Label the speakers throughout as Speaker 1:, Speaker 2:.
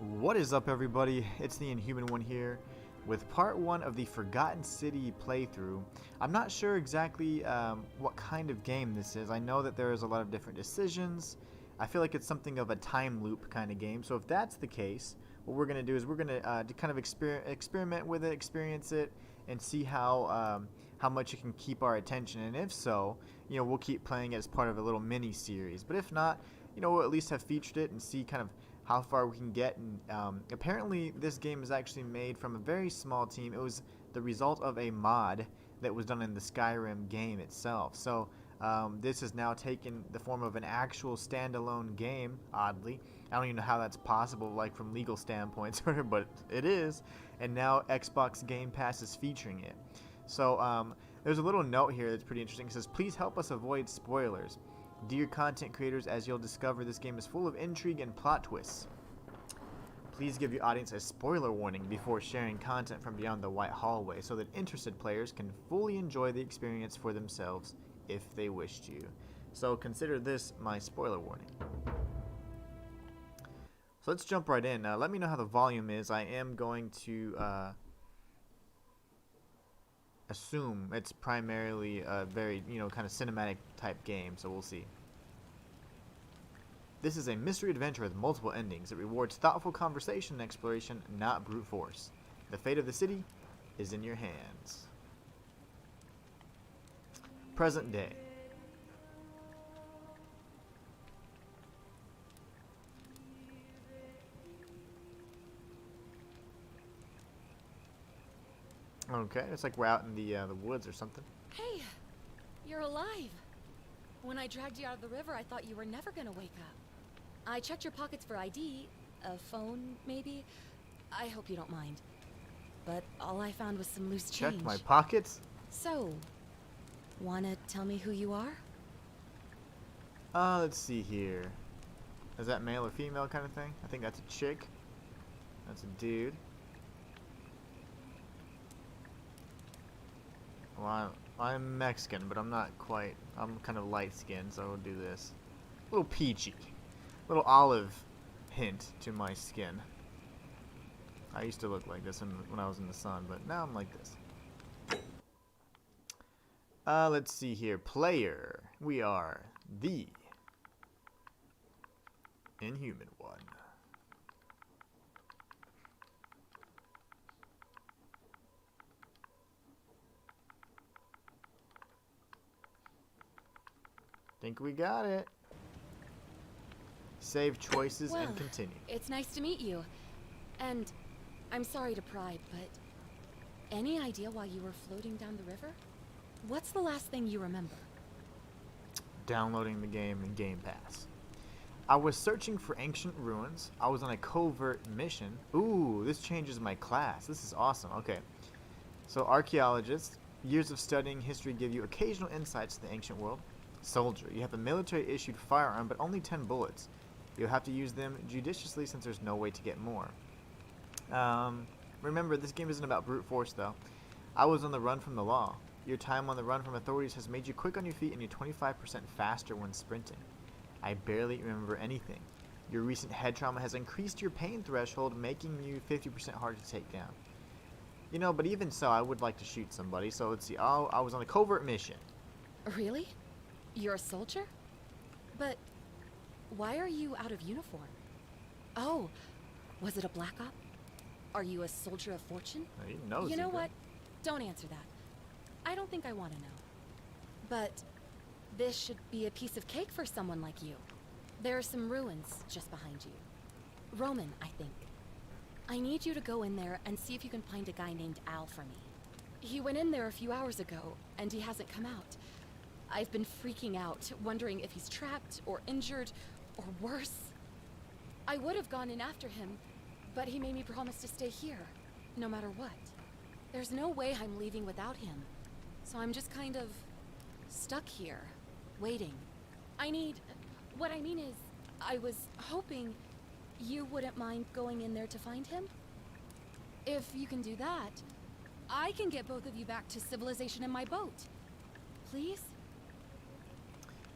Speaker 1: What is up, everybody? It's the Inhuman One here with part 1 of the Forgotten City playthrough. I'm not sure exactly what kind of game this is. I know that there is a lot of different decisions. I feel like it's something of a time loop kind of game. So if that's the case, what we're going to do is we're going to kind of experiment with it, experience it, and see how much it can keep our attention. And if so, we'll keep playing it as part of a little mini series. But if not, we'll at least have featured it and see kind of how far we can get. And apparently this game is actually made from a very small team. It was the result of a mod that was done in the Skyrim game itself. So this has now taken the form of an actual standalone game, oddly. I don't even know how that's possible, like from legal standpoints, but it is. And now Xbox Game Pass is featuring it. So there's a little note here that's pretty interesting. It says, please help us avoid spoilers. Dear content creators, as you'll discover, this game is full of intrigue and plot twists. Please give your audience a spoiler warning before sharing content from beyond the white hallway so that interested players can fully enjoy the experience for themselves if they wish to. So consider this my spoiler warning. So let's jump right in. Let me know how the volume is. I am going to assume it's primarily a very, kind of cinematic type game, so we'll see. This is a mystery adventure with multiple endings. It rewards thoughtful conversation and exploration, not brute force. The fate of the city is in your hands. Present day. Okay, it's like we're out in the woods or something.
Speaker 2: Hey, you're alive. When I dragged you out of the river, I thought you were never gonna wake up. I checked your pockets for ID, a phone, maybe. I hope you don't mind. But all I found was some loose change.
Speaker 1: Checked my pockets?
Speaker 2: So, wanna tell me who you are?
Speaker 1: Let's see here. Is that male or female kind of thing? I think that's a chick. That's a dude. Well, I'm Mexican, but I'm not quite. I'm kind of light-skinned, so we'll do this. A little peachy. A little olive hint to my skin. I used to look like this when I was in the sun, but now I'm like this. Let's see here. Player. We are the Inhuman One. Think we got it. Save choices and continue.
Speaker 2: It's nice to meet you. And I'm sorry to pry, but any idea why you were floating down the river? What's the last thing you remember?
Speaker 1: Downloading the game in Game Pass. I was searching for ancient ruins. I was on a covert mission. Ooh, this changes my class. This is awesome. Okay. So, archaeologist. Years of studying history give you occasional insights to the ancient world. Soldier. You have a military-issued firearm, but only 10 bullets. You'll have to use them judiciously since there's no way to get more. Remember, this game isn't about brute force, though. I was on the run from the law. Your time on the run from authorities has made you quick on your feet and you're 25% faster when sprinting. I barely remember anything. Your recent head trauma has increased your pain threshold, making you 50% harder to take down. But even so, I would like to shoot somebody, so let's see. Oh, I was on a covert mission.
Speaker 2: Really? You're a soldier? But why are you out of uniform? Oh, was it a black op? Are you a soldier of fortune?
Speaker 1: He knows.
Speaker 2: You know what? Don't answer that. I don't think I want to know. But this should be a piece of cake for someone like you. There are some ruins just behind you. Roman, I think. I need you to go in there and see if you can find a guy named Al for me. He went in there a few hours ago, and he hasn't come out. I've been freaking out, wondering if he's trapped or injured or worse. I would have gone in after him, but he made me promise to stay here, no matter what. There's no way I'm leaving without him, so I'm just kind of stuck here, waiting. What I mean is, I was hoping you wouldn't mind going in there to find him. If you can do that, I can get both of you back to civilization in my boat. Please?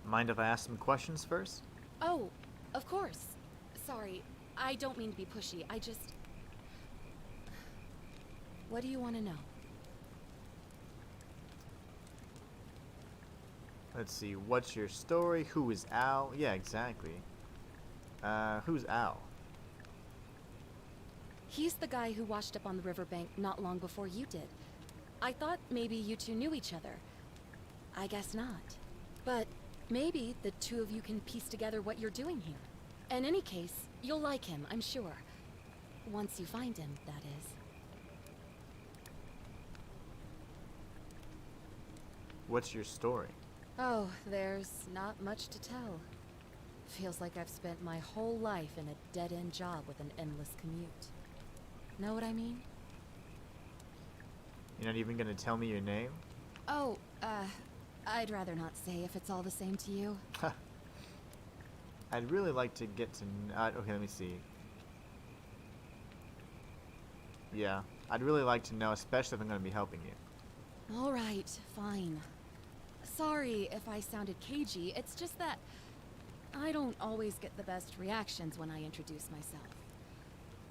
Speaker 1: Mind if I ask some questions first?
Speaker 2: Oh, of course. Sorry, I don't mean to be pushy. I just... What do you want to know?
Speaker 1: Let's see. What's your story? Who is Al? Yeah, exactly. Who's Al?
Speaker 2: He's the guy who washed up on the riverbank not long before you did. I thought maybe you two knew each other. I guess not. But maybe the two of you can piece together what you're doing here. In any case, you'll like him, I'm sure. Once you find him, that is.
Speaker 1: What's your story?
Speaker 2: Oh, there's not much to tell. Feels like I've spent my whole life in a dead-end job with an endless commute. Know what I mean?
Speaker 1: You're not even gonna tell me your name?
Speaker 2: Oh, I'd rather not say if it's all the same to you.
Speaker 1: I'd really like to get to okay, let me see. Yeah, I'd really like to know, especially if I'm gonna be helping you.
Speaker 2: Alright, fine. Sorry if I sounded cagey, it's just that I don't always get the best reactions when I introduce myself.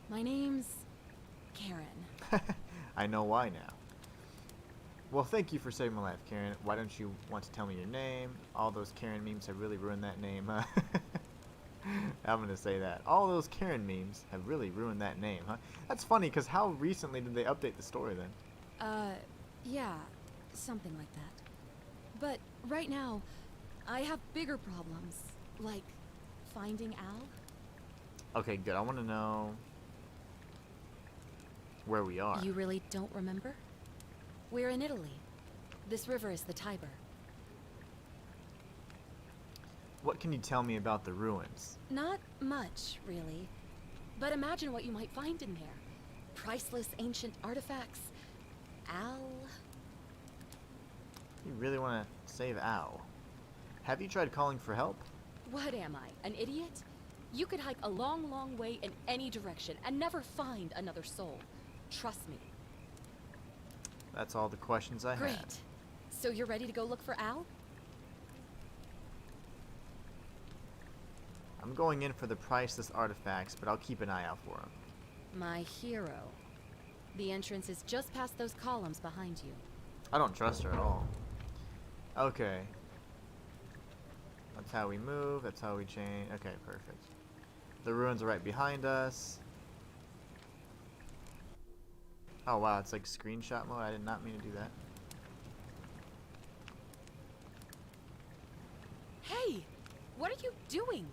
Speaker 2: My name's Karen.
Speaker 1: I know why now. Well, thank you for saving my life, Karen. Why don't you want to tell me your name? All those Karen memes have really ruined that name, huh? I'm gonna say that. All those Karen memes have really ruined that name, huh? That's funny, because how recently did they update the story then?
Speaker 2: Yeah, something like that. But right now, I have bigger problems, like finding Al.
Speaker 1: Okay, good. I want to know where we are.
Speaker 2: You really don't remember? We're in Italy. This river is the Tiber.
Speaker 1: What can you tell me about the ruins?
Speaker 2: Not much, really. But imagine what you might find in there. Priceless ancient artifacts. Al...
Speaker 1: You really want to save Al? Have you tried calling for help?
Speaker 2: What am I, an idiot? You could hike a long, long way in any direction and never find another soul. Trust me.
Speaker 1: That's all the questions I had.
Speaker 2: Great. So you're ready to go look for Al?
Speaker 1: I'm going in for the priceless artifacts, but I'll keep an eye out for them.
Speaker 2: My hero. The entrance is just past those columns behind you.
Speaker 1: I don't trust her at all. Okay. That's how we move, that's how we change. Okay, perfect. The ruins are right behind us. Oh wow, it's like screenshot mode. I did not mean to do that.
Speaker 2: Hey! What are you doing?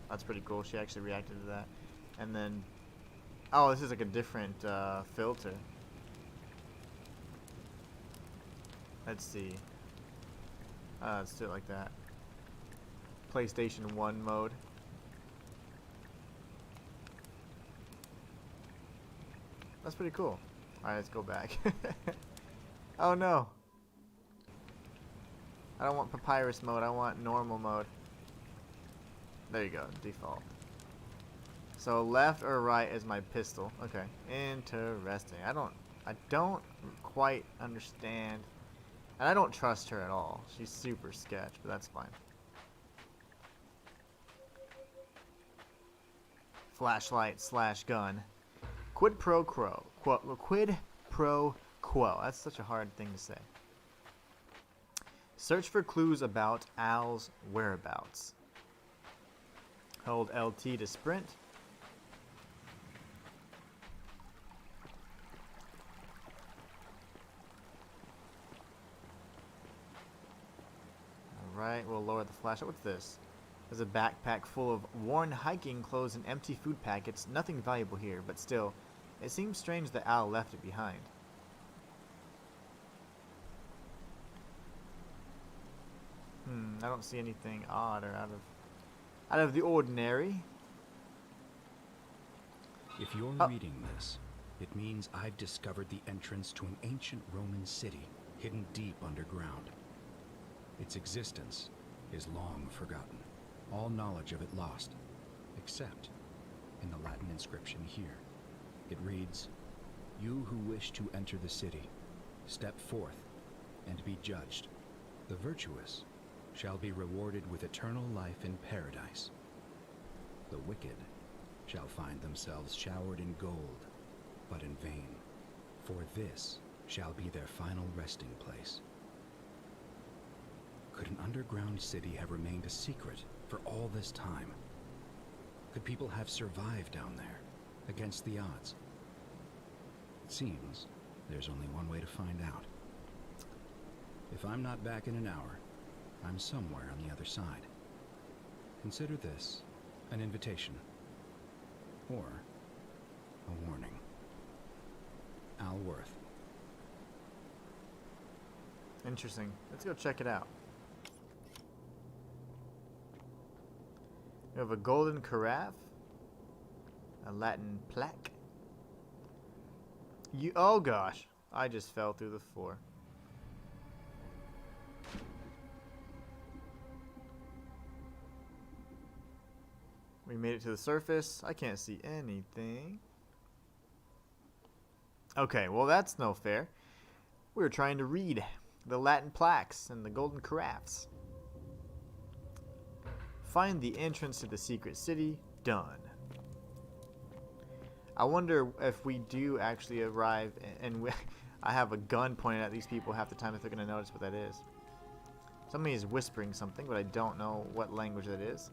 Speaker 1: That's pretty cool. She actually reacted to that. And then... Oh, this is like a different filter. Let's see. Let's do it like that. PlayStation 1 mode. That's pretty cool. Alright, let's go back. Oh no! I don't want papyrus mode, I want normal mode. There you go, default. So left or right is my pistol. Okay, interesting. I don't quite understand. And I don't trust her at all. She's super sketch, but that's fine. Flashlight / gun. Quid pro quo. Quid pro quo. That's such a hard thing to say. Search for clues about Al's whereabouts. Hold LT to sprint. Alright, we'll lower the flashlight. What's this? There's a backpack full of worn hiking clothes and empty food packets. Nothing valuable here, but still, it seems strange that Al left it behind. I don't see anything odd or out of the ordinary.
Speaker 3: If you're reading this, it means I've discovered the entrance to an ancient Roman city hidden deep underground. Its existence is long forgotten, all knowledge of it lost, except in the Latin inscription here. It reads, "You who wish to enter the city, step forth and be judged. The virtuous shall be rewarded with eternal life in paradise. The wicked shall find themselves showered in gold, but in vain, for this shall be their final resting place. Could an underground city have remained a secret for all this time? Could people have survived down there, against the odds? It seems there's only one way to find out. If I'm not back in an hour, I'm somewhere on the other side. Consider this an invitation, or a warning. Al Worth.
Speaker 1: Interesting. Let's go check it out. We have a golden carafe, a Latin plaque. Oh gosh, I just fell through the floor. We made it to the surface. I can't see anything. Okay, well that's no fair. We were trying to read the Latin plaques and the golden carafes. Find the entrance to the secret city. Done. I wonder if we do actually arrive and I have a gun pointed at these people half the time if they're going to notice what that is. Somebody is whispering something, but I don't know what language that is.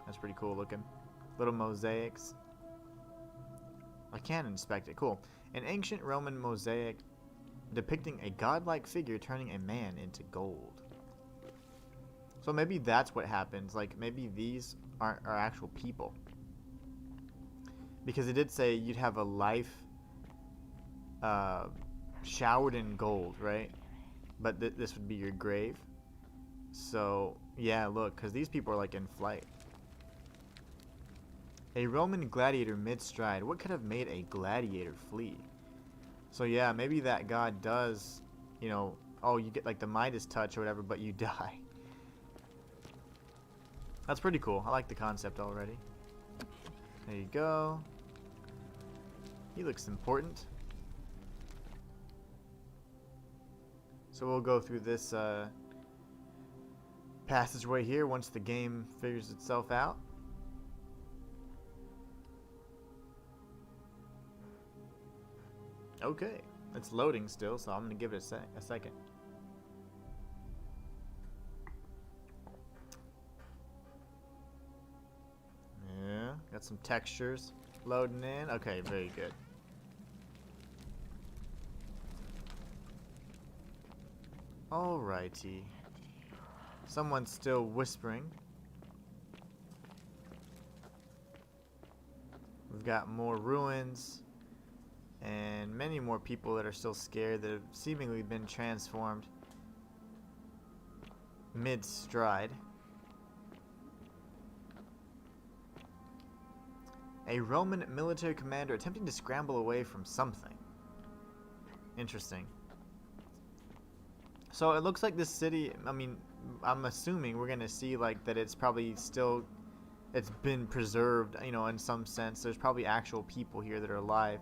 Speaker 1: That's pretty cool looking. Little mosaics. I can inspect it. Cool. An ancient Roman mosaic depicting a godlike figure turning a man into gold. So maybe that's what happens. Like, maybe these are actual people. Because it did say you'd have a life showered in gold, right? But this would be your grave. So, yeah, look, because these people are like in flight. A Roman gladiator mid-stride. What could have made a gladiator flee? So yeah, maybe that god does, you know, oh, you get like the Midas touch or whatever, but you die. That's pretty cool. I like the concept already. There you go. He looks important. So we'll go through this passageway here once the game figures itself out. Okay, it's loading still, so I'm going to give it a second. Yeah, got some textures loading in. Okay, very good. Alrighty. Someone's still whispering. We've got more ruins. And many more people that are still scared that have seemingly been transformed mid-stride. A Roman military commander attempting to scramble away from something. Interesting. So it looks like this city, I mean, I'm assuming we're going to see like that it's probably still, it's been preserved, you know, in some sense. There's probably actual people here that are alive.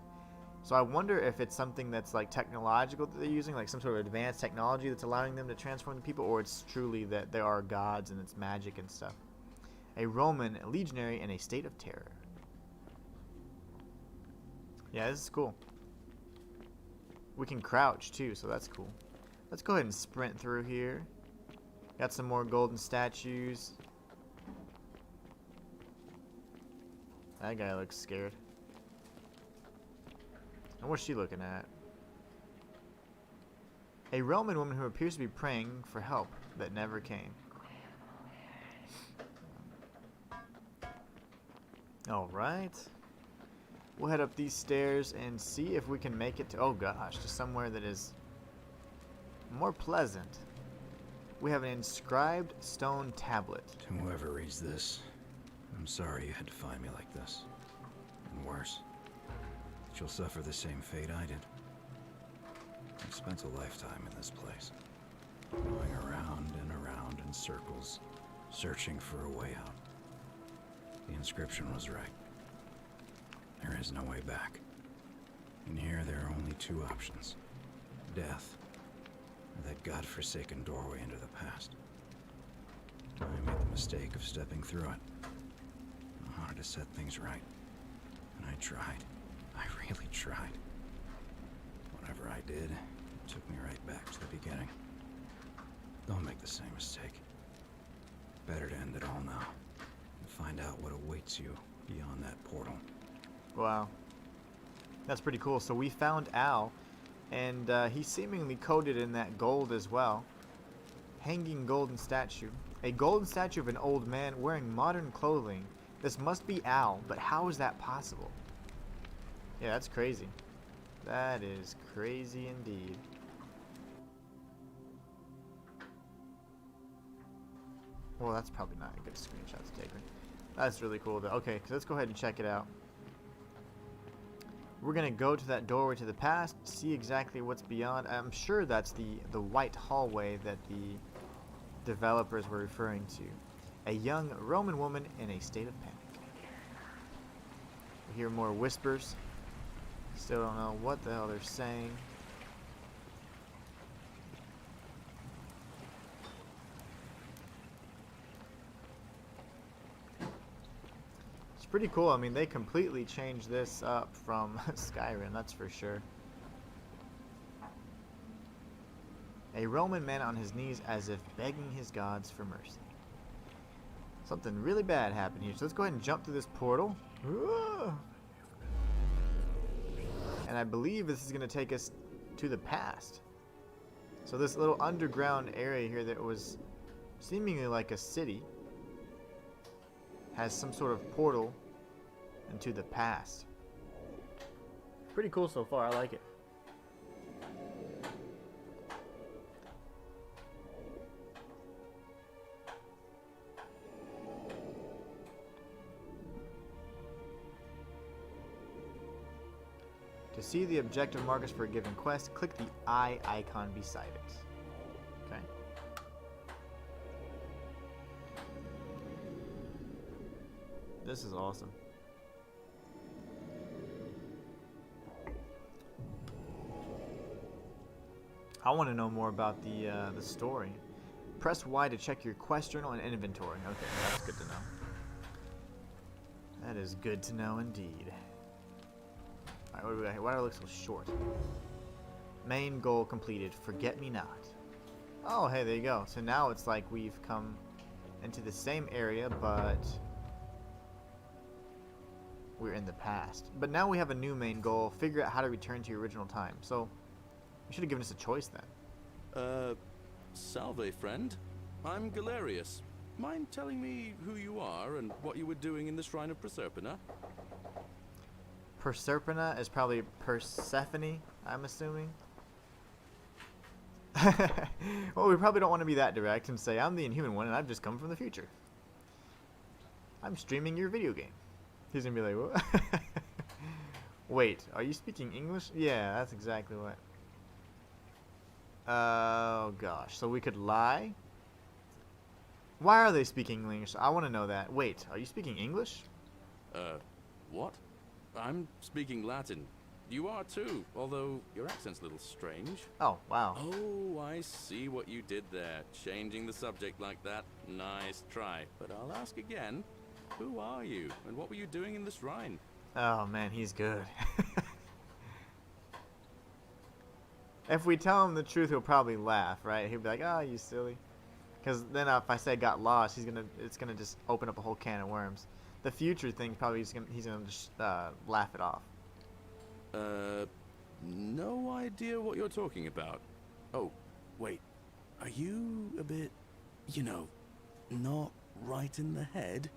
Speaker 1: So I wonder if it's something that's like technological that they're using, like some sort of advanced technology that's allowing them to transform the people, or it's truly that there are gods and it's magic and stuff. A Roman legionary in a state of terror. Yeah, this is cool. We can crouch too, so that's cool. Let's go ahead and sprint through here. Got some more golden statues. That guy looks scared. And what's she looking at? A Roman woman who appears to be praying for help that never came. Alright. We'll head up these stairs and see if we can make it to, oh gosh, to somewhere that is more pleasant. We have an inscribed stone tablet.
Speaker 3: To whoever reads this, I'm sorry you had to find me like this. And worse. She'll suffer the same fate I did. I've spent a lifetime in this place, going around and around in circles, searching for a way out. The inscription was right. There is no way back. In here, there are only two options. Death, or that godforsaken doorway into the past. mistake of stepping through it. I wanted to set things right. And I tried. I really tried. Whatever I did, it took me right back to the beginning. Don't make the same mistake. Better to end it all now. And find out what awaits you beyond that portal.
Speaker 1: Wow. That's pretty cool. So we found Al, and he's seemingly coated in that gold as well. Hanging golden statue. A golden statue of an old man wearing modern clothing. This must be Al, but how is that possible? Yeah, that's crazy. That is crazy indeed. Well, that's probably not a good screenshot to take. That's really cool though. Okay, so let's go ahead and check it out. We're gonna go to that doorway to the past, see exactly what's beyond. I'm sure that's the white hallway that the developers were referring to. A young Roman woman in a state of panic. We hear more whispers. Still don't know what the hell they're saying. It's pretty cool. I mean, they completely changed this up from Skyrim, that's for sure. A Roman man on his knees as if begging his gods for mercy. Something really bad happened here. So let's go ahead and jump through this portal. And I believe this is going to take us to the past. So this little underground area here that was seemingly like a city has some sort of portal into the past. Pretty cool so far. I like it. To see the objective markers for a given quest, click the eye icon beside it. Okay. This is awesome. I want to know more about the story. Press Y to check your quest journal and inventory. Okay, that's good to know. That is good to know indeed. Alright, what do we got here? Why do I look so short? Main goal completed. Forget me not. Oh, hey, there you go. So now it's like we've come into the same area, but we're in the past. But now we have a new main goal. Figure out how to return to your original time. So, you should have given us a choice then.
Speaker 4: Salve, friend. I'm Galerius. Mind telling me who you are and what you were doing in the Shrine of Proserpina?
Speaker 1: Proserpina is probably Persephone, I'm assuming. Well, we probably don't want to be that direct and say, I'm the Inhuman One and I've just come from the future. I'm streaming your video game. He's gonna be like, what? Wait, are you speaking English? Yeah, that's exactly what. Oh gosh, so we could lie? Why are they speaking English? I want to know that. Wait, are you speaking English?
Speaker 4: What? I'm speaking Latin. You are too, although your accent's a little strange.
Speaker 1: Oh, wow.
Speaker 4: Oh, I see what you did there. Changing the subject like that. Nice try. But I'll ask again. Who are you, and what were you doing in the shrine?
Speaker 1: Oh man, he's good. If we tell him the truth, he'll probably laugh, right? He'll be like, "Oh, you silly." Because then if I say got lost, it's gonna just open up a whole can of worms. The future thing probably he's gonna just laugh it off.
Speaker 4: No idea what you're talking about. Oh, wait. Are you a bit, not right in the head?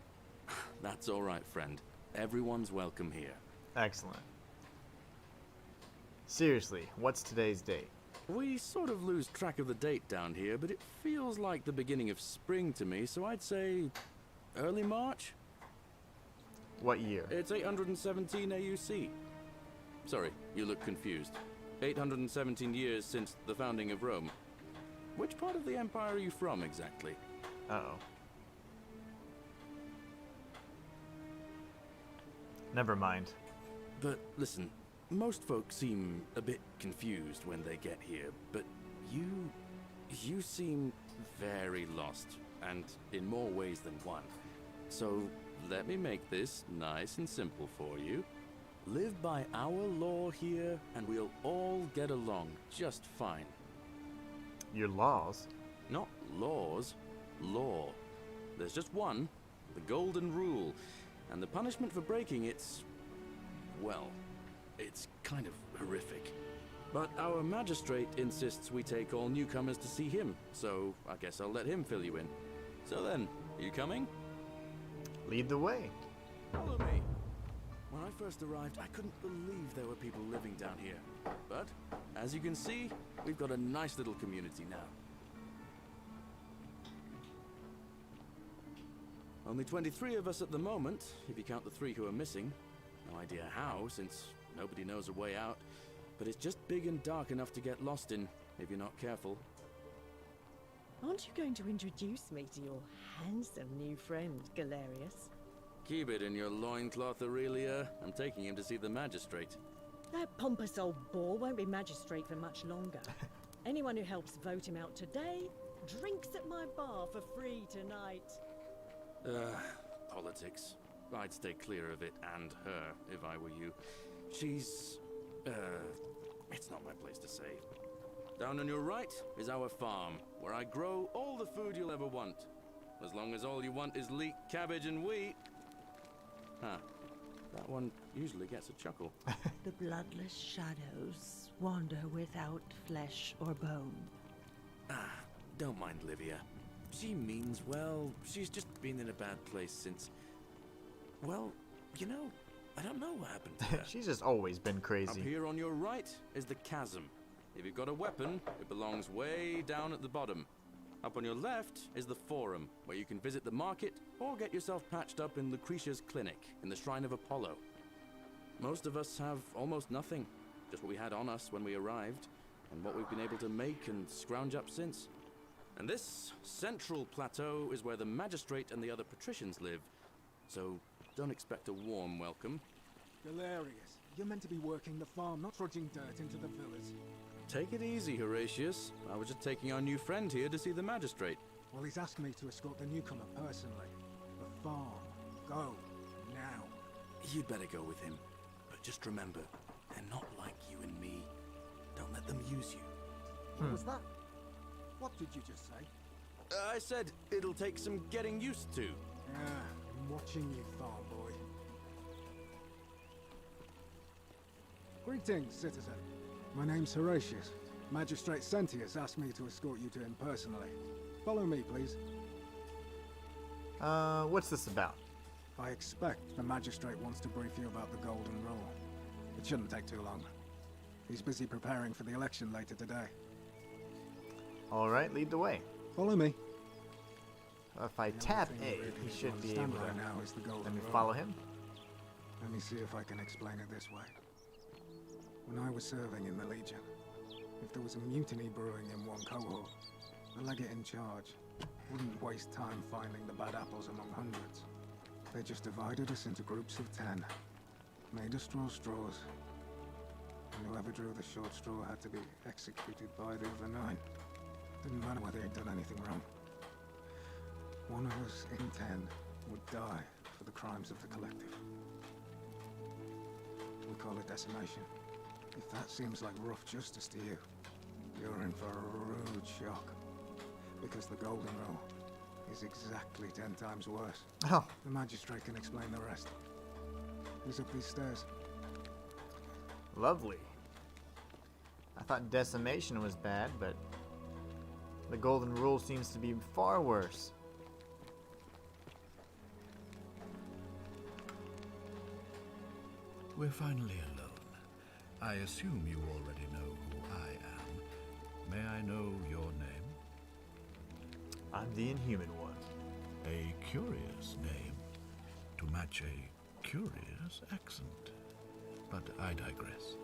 Speaker 4: That's all right, friend. Everyone's welcome here.
Speaker 1: Excellent. Seriously, what's today's date?
Speaker 4: We sort of lose track of the date down here, but it feels like the beginning of spring to me, so I'd say early March?
Speaker 1: What year?
Speaker 4: It's 817 AUC. Sorry, you look confused. 817 years since the founding of Rome. Which part of the Empire are you from, exactly?
Speaker 1: Uh-oh. Never mind.
Speaker 4: But listen, most folks seem a bit confused when they get here, but you seem very lost, and in more ways than one. So, let me make this nice and simple for you. Live by our law here, and we'll all get along just fine.
Speaker 1: Your laws?
Speaker 4: Not laws, law. There's just one, the Golden Rule, and the punishment for breaking it's... well, it's kind of horrific. But our magistrate insists we take all newcomers to see him, so I guess I'll let him fill you in. So then, you coming?
Speaker 1: Lead the way.
Speaker 4: Follow me. When I first arrived, I couldn't believe there were people living down here. But, as you can see, we've got a nice little community now. Only 23 of us at the moment, if you count the 3 who are missing. No idea how, since nobody knows a way out. But it's just big and dark enough to get lost in, if you're not careful.
Speaker 5: Aren't you going to introduce me to your handsome new friend, Galerius?
Speaker 4: Keep it in your loincloth, Aurelia. I'm taking him to see the magistrate.
Speaker 5: That pompous old bore won't be magistrate for much longer. Anyone who helps vote him out today drinks at my bar for free tonight.
Speaker 4: Politics. I'd stay clear of it and her, if I were you. She's... it's not my place to say. Down on your right is our farm, where I grow all the food you'll ever want. As long as all you want is leek, cabbage, and wheat. Huh. That one usually gets a chuckle.
Speaker 6: The bloodless shadows wander without flesh or bone.
Speaker 4: Don't mind Livia. She means well. She's just been in a bad place since... well, you know, I don't know what happened to her.
Speaker 1: She's just always been
Speaker 4: Up
Speaker 1: crazy.
Speaker 4: here on your right is the chasm. If you've got a weapon, it belongs way down at the bottom. Up on your left is the forum, where you can visit the market or get yourself patched up in Lucretia's clinic in the Shrine of Apollo. Most of us have almost nothing, just what we had on us when we arrived, and what we've been able to make and scrounge up since. And this central plateau is where the magistrate and the other patricians live, so don't expect a warm welcome.
Speaker 7: Galerius, you're meant to be working the farm, not trudging dirt into the villas.
Speaker 4: Take it easy, Horatius. I was just taking our new friend here to see the magistrate.
Speaker 7: Well, he's asked me to escort the newcomer personally. The farm. Go. Now.
Speaker 4: You'd better go with him. But just remember, they're not like you and me. Don't let them use you.
Speaker 7: What was that? What did you just say?
Speaker 4: I said it'll take some getting used to.
Speaker 7: Yeah, I'm watching you, farm boy. Greetings, citizen. My name's Horatius. Magistrate Sentius asked me to escort you to him personally. Follow me, please.
Speaker 1: What's this about?
Speaker 7: I expect the magistrate wants to brief you about the Golden Rule. It shouldn't take too long. He's busy preparing for the election later today.
Speaker 1: Alright, lead the way.
Speaker 7: Follow me.
Speaker 1: If I
Speaker 7: The
Speaker 1: tap
Speaker 7: only thing
Speaker 1: A,
Speaker 7: you really
Speaker 1: he
Speaker 7: need to
Speaker 1: should be
Speaker 7: understand
Speaker 1: able to...
Speaker 7: right now is the Golden
Speaker 1: Let me
Speaker 7: Rule.
Speaker 1: follow him.
Speaker 7: Let me see if I can explain it this way. When I was serving in the Legion, if there was a mutiny brewing in one cohort, the legate in charge wouldn't waste time finding the bad apples among hundreds. They just divided us into groups of 10, made us draw straws, and whoever drew the short straw had to be executed by the other 9. Didn't matter whether he'd done anything wrong. One of us in 10 would die for the crimes of the collective. We call it decimation. If that seems like rough justice to you, you're in for a rude shock. Because the Golden Rule is exactly 10 times worse.
Speaker 1: Oh,
Speaker 7: The magistrate can explain the rest. He's up these stairs.
Speaker 1: lovely. I thought decimation was bad, but the Golden Rule seems to be far worse.
Speaker 3: We're finally alone. I assume you already know who I am. May I know your name?
Speaker 1: I'm the Inhuman One.
Speaker 3: A curious name to match a curious accent. But I digress.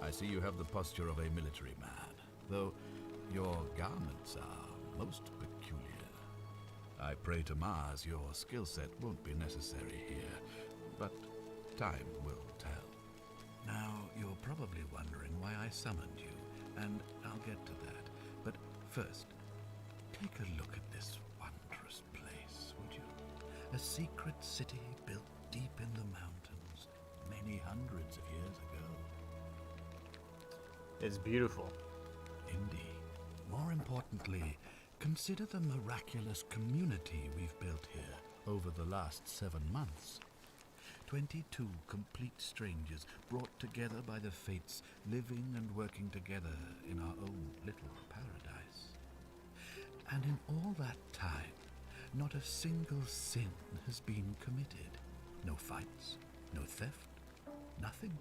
Speaker 3: I see you have the posture of a military man, though your garments are most peculiar. I pray to Mars your skill set won't be necessary here, but time will tell. Now, you're probably wondering why I summoned you, and I'll get to that. But first,
Speaker 8: Take a look at this wondrous place, would you? A secret city built deep in the mountains many hundreds of years ago.
Speaker 1: It's beautiful.
Speaker 8: Indeed. More importantly, consider the miraculous community we've built here over the last 7 months. 22 complete strangers brought together by the fates, living and working together in our own little paradise. And in all that time, not a single sin has been committed. No fights, no theft, nothing.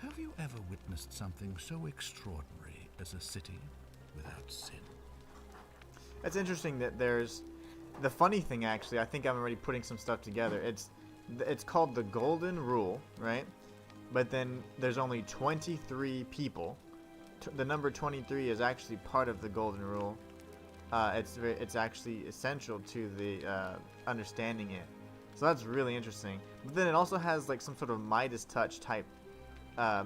Speaker 8: Have you ever witnessed something so extraordinary as a city without sin?
Speaker 1: It's interesting that there's the funny thing. Actually, I think I'm already putting some stuff together. It's called the Golden Rule, right? But then there's only 23 people. The number 23 is actually part of the Golden Rule. It's actually essential to the understanding it. So that's really interesting. But then it also has like some sort of Midas touch type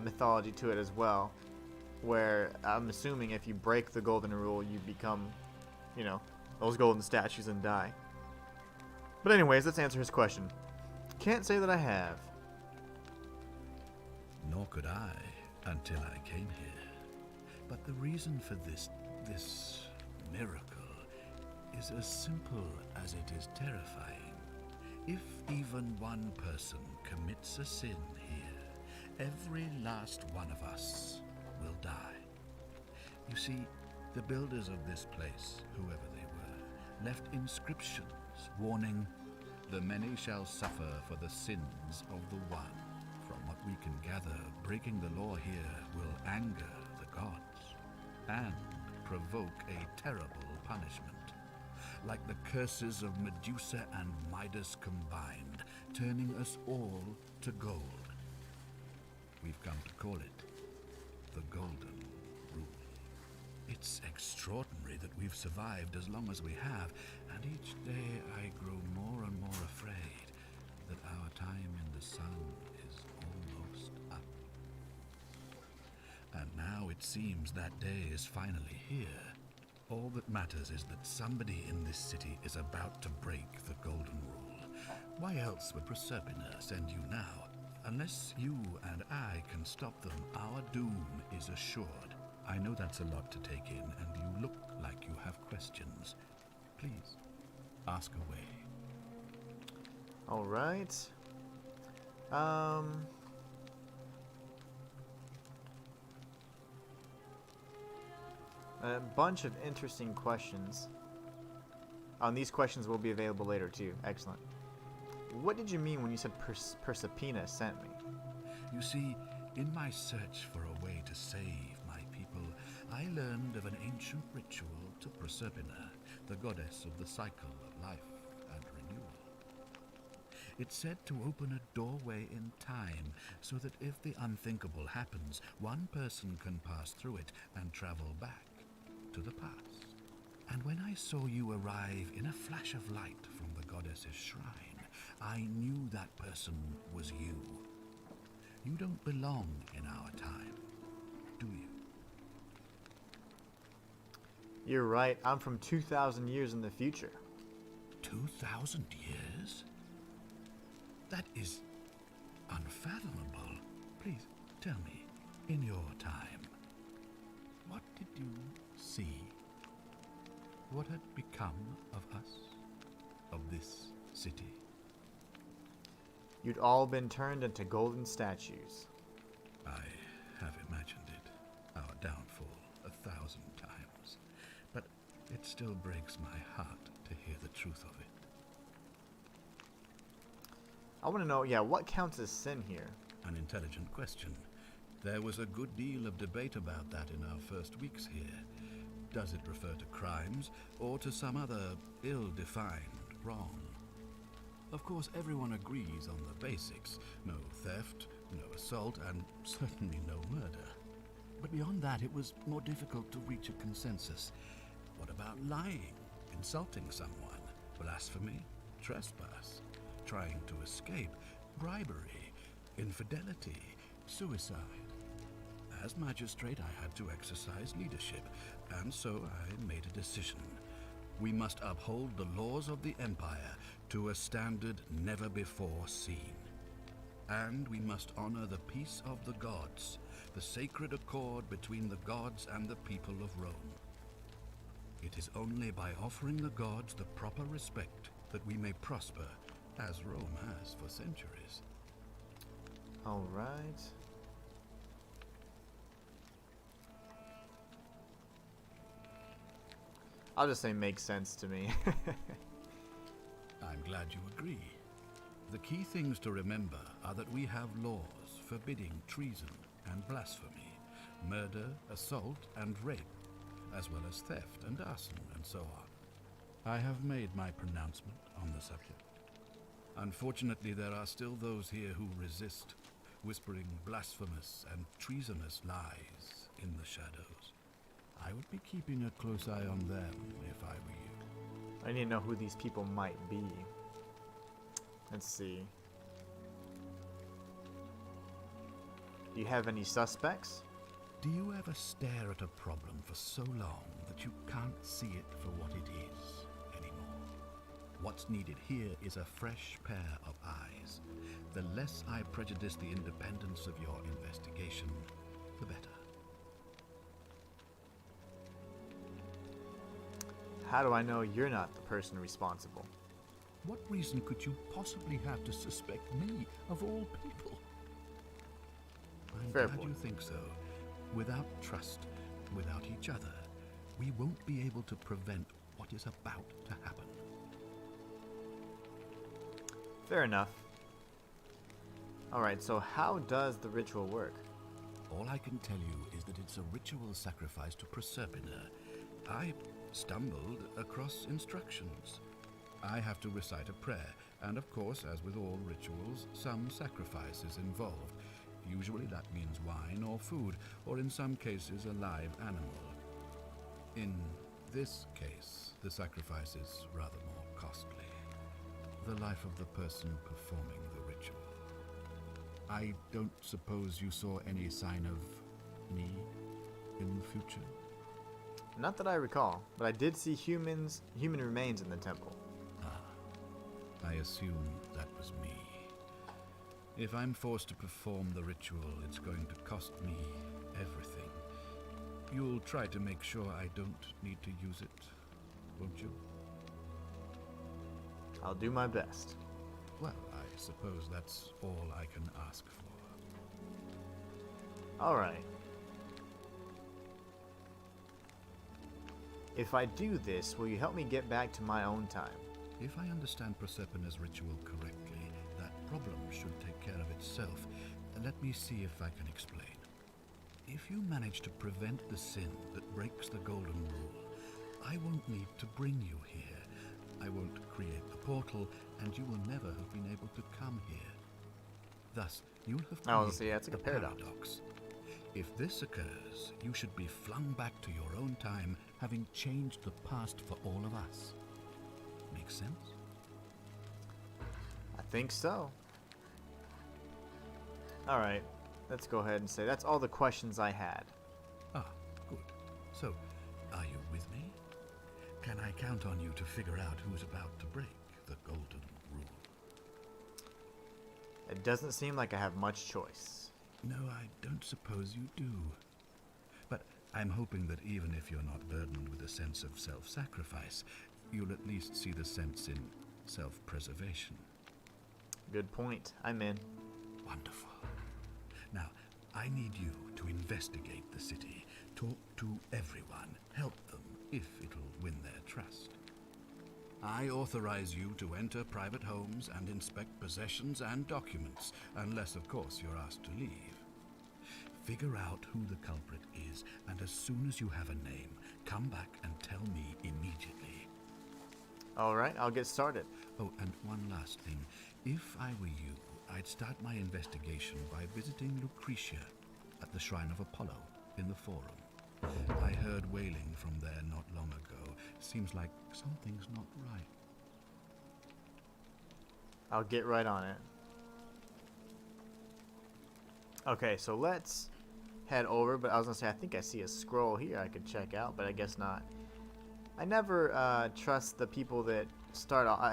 Speaker 1: mythology to it as well, where I'm assuming if you break the Golden Rule, you become, you know, those golden statues and die. But anyways, let's answer his question. Can't say that I have.
Speaker 8: Nor could I until I came here. But the reason for this miracle is as simple as it is terrifying. If even one person commits a sin here, every last one of us will die. You see, the builders of this place, whoever they were, left inscriptions warning, "The many shall suffer for the sins of the one." From what we can gather, breaking the law here will anger the gods and provoke a terrible punishment. Like the curses of Medusa and Midas combined, turning us all to gold. We've come to call it the Golden Rule. It's extraordinary that we've survived as long as we have, and each day I grow more and more afraid that our time in the sun is almost up. And now it seems that day is finally here. All that matters is that somebody in this city is about to break the Golden Rule. Why else would Proserpina send you now? Unless you and I can stop them, our doom is assured. I know that's a lot to take in, and you look like you have questions. Please, ask away.
Speaker 1: All right. A bunch of interesting questions. These questions will be available later too. Excellent. What did you mean when you said Proserpina sent me?
Speaker 8: You see, in my search for a way to save my people, I learned of an ancient ritual to Proserpina, the goddess of the cycle of life and renewal. It's said to open a doorway in time so that if the unthinkable happens, one person can pass through it and travel back to the past. And when I saw you arrive in a flash of light from the goddess's shrine, I knew that person was you. You don't belong in our time, do you?
Speaker 1: You're right. I'm from 2,000 years in the future.
Speaker 8: 2,000 years? That is unfathomable. Please tell me, in your time, what did you see? What had become of us, of this city?
Speaker 1: You'd all been turned into golden statues.
Speaker 8: I have imagined it, our downfall 1,000 times, but it still breaks my heart to hear the truth of it.
Speaker 1: I want to know, what counts as sin here?
Speaker 8: An intelligent question. There was a good deal of debate about that in our first weeks here. Does it refer to crimes or to some other ill-defined wrong? Of course, everyone agrees on the basics. No theft, no assault, and certainly no murder. But beyond that, it was more difficult to reach a consensus. What about lying, insulting someone, blasphemy, trespass, trying to escape, bribery, infidelity, suicide? As magistrate, I had to exercise leadership, and so I made a decision. We must uphold the laws of the Empire to a standard never before seen. And we must honor the peace of the gods, the sacred accord between the gods and the people of Rome. It is only by offering the gods the proper respect that we may prosper, as Rome has for centuries.
Speaker 1: All right. I'll just say makes sense to me.
Speaker 8: I'm glad you agree. The key things to remember are that we have laws forbidding treason and blasphemy, murder, assault, and rape, as well as theft and arson and so on. I have made my pronouncement on the subject. Unfortunately, there are still those here who resist, whispering blasphemous and treasonous lies in the shadows. I would be keeping a close eye on them if I were you.
Speaker 1: I need to know who these people might be. Let's see. Do you have any suspects?
Speaker 8: Do you ever stare at a problem for so long that you can't see it for what it is anymore? What's needed here is a fresh pair of eyes. The less I prejudice the independence of your investigation, the better.
Speaker 1: How do I know you're not the person responsible?
Speaker 8: What reason could you possibly have to suspect me, of all people? I'm
Speaker 1: Fair
Speaker 8: glad
Speaker 1: point.
Speaker 8: you think so. Without trust, without each other, we won't be able to prevent what is about to happen.
Speaker 1: Fair enough. Alright, so how does the ritual work?
Speaker 8: All I can tell you is that it's a ritual sacrifice to Proserpina. I stumbled across instructions. I have to recite a prayer, and of course, as with all rituals, some sacrifice is involved. Usually that means wine or food, or in some cases a live animal. In this case, the sacrifice is rather more costly. The life of the person performing the ritual. I don't suppose you saw any sign of me in the future?
Speaker 1: Not that I recall, but I did see human remains in the temple.
Speaker 8: I assume that was me. If I'm forced to perform the ritual, it's going to cost me everything. You'll try to make sure I don't need to use it, won't you?
Speaker 1: I'll do my best.
Speaker 8: Well, I suppose that's all I can ask for.
Speaker 1: Alright. If I do this, will you help me get back to my own time?
Speaker 8: If I understand Proserpina's ritual correctly, that problem should take care of itself. Let me see if I can explain. If you manage to prevent the sin that breaks the Golden Rule, I won't need to bring you here. I won't create the portal, and you will never have been able to come here. Thus, you'll have created
Speaker 1: see, it's like a
Speaker 8: the
Speaker 1: paradox.
Speaker 8: If this occurs, you should be flung back to your own time, having changed the past for all of us. Make sense?
Speaker 1: I think so. Alright, let's go ahead and say that's all the questions I had.
Speaker 8: Ah, good. So, are you with me? Can I count on you to figure out who's about to break the Golden Rule?
Speaker 1: It doesn't seem like I have much choice.
Speaker 8: No, I don't suppose you do. But I'm hoping that even if you're not burdened with a sense of self-sacrifice, you'll at least see the sense in self-preservation.
Speaker 1: Good point. I'm in.
Speaker 8: Wonderful. Now, I need you to investigate the city, talk to everyone, help them if it'll win their trust. I authorize you to enter private homes and inspect possessions and documents, unless, of course, you're asked to leave. Figure out who the culprit is, and as soon as you have a name, come back and tell me immediately.
Speaker 1: Alright, I'll get started.
Speaker 8: Oh, and one last thing. If I were you, I'd start my investigation by visiting Lucretia at the Shrine of Apollo in the Forum. I heard wailing from there not long ago. Seems like something's not right.
Speaker 1: I'll get right on it. Okay, so let's head over, but I was gonna say I think I see a scroll here I could check out, but I guess not. I never trust the people that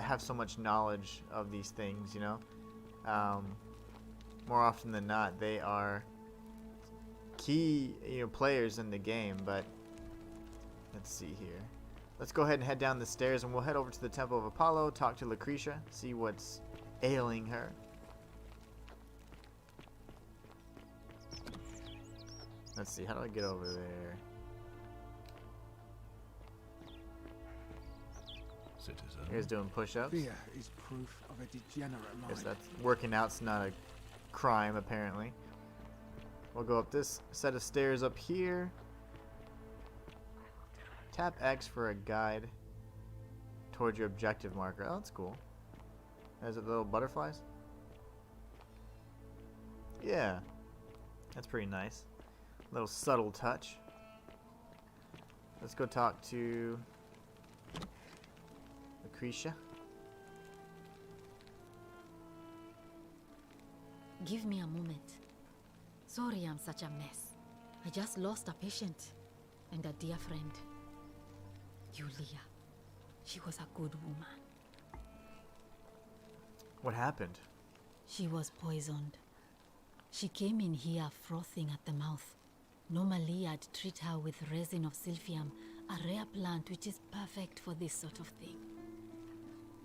Speaker 1: have so much knowledge of these things, you know. More often than not, they are key, players in the game. But let's see here. Let's go ahead and head down the stairs, and we'll head over to the Temple of Apollo, talk to Lucretia, see what's ailing her. Let's see, how do I get over there?
Speaker 8: Citizen.
Speaker 1: Here's doing push-ups.
Speaker 7: Fear is proof of a degenerate
Speaker 1: Guess
Speaker 7: mind.
Speaker 1: that's working out's not a crime, apparently. We'll go up this set of stairs up here. Tap X for a guide towards your objective marker. Oh, that's cool. Is it little butterflies? Yeah. That's pretty nice. Little subtle touch. Let's go talk to Lucretia.
Speaker 9: Give me a moment. Sorry I'm such a mess. I just lost a patient and a dear friend. Julia. She was a good woman.
Speaker 1: What happened?
Speaker 9: She was poisoned. She came in here frothing at the mouth. Normally I'd treat her with resin of silphium, a rare plant which is perfect for this sort of thing.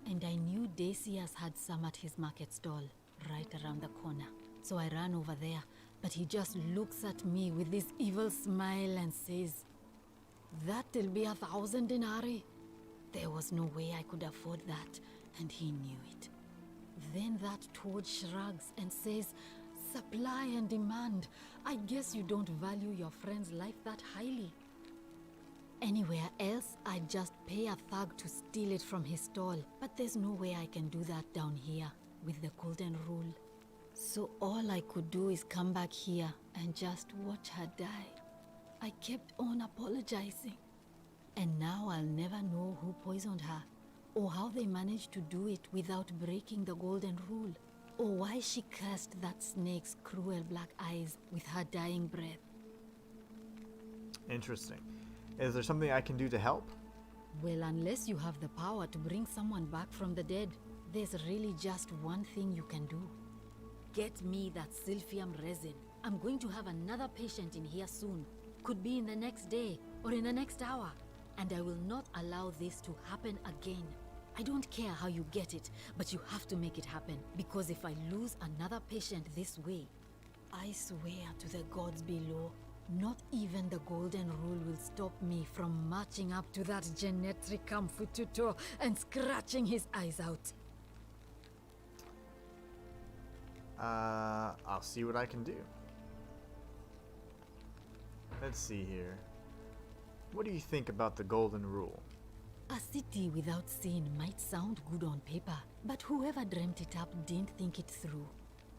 Speaker 9: And I knew Decius had some at his market stall, right around the corner. So I ran over there, but he just looks at me with this evil smile and says, "That'll be 1,000 denarii." There was no way I could afford that, and he knew it. Then that toad shrugs and says, "Supply and demand. I guess you don't value your friend's life that highly." Anywhere else, I'd just pay a thug to steal it from his stall. But there's no way I can do that down here with the golden rule. So all I could do is come back here and just watch her die. I kept on apologizing. And now I'll never know who poisoned her, or how they managed to do it without breaking the golden rule, or why she cursed that snake's cruel black eyes with her dying breath.
Speaker 1: Interesting. Is there something I can do to help?
Speaker 9: Well, unless you have the power to bring someone back from the dead, there's really just one thing you can do. Get me that silphium resin. I'm going to have another patient in here soon. Could be in the next day, or in the next hour. And I will not allow this to happen again. I don't care how you get it, but you have to make it happen. Because if I lose another patient this way, I swear to the gods below, not even the golden rule will stop me from marching up to that Genetricum Fututo and scratching his eyes out.
Speaker 1: I'll see what I can do. Let's see here. What do you think about the golden rule?
Speaker 9: A city without sin might sound good on paper, but whoever dreamt it up didn't think it through.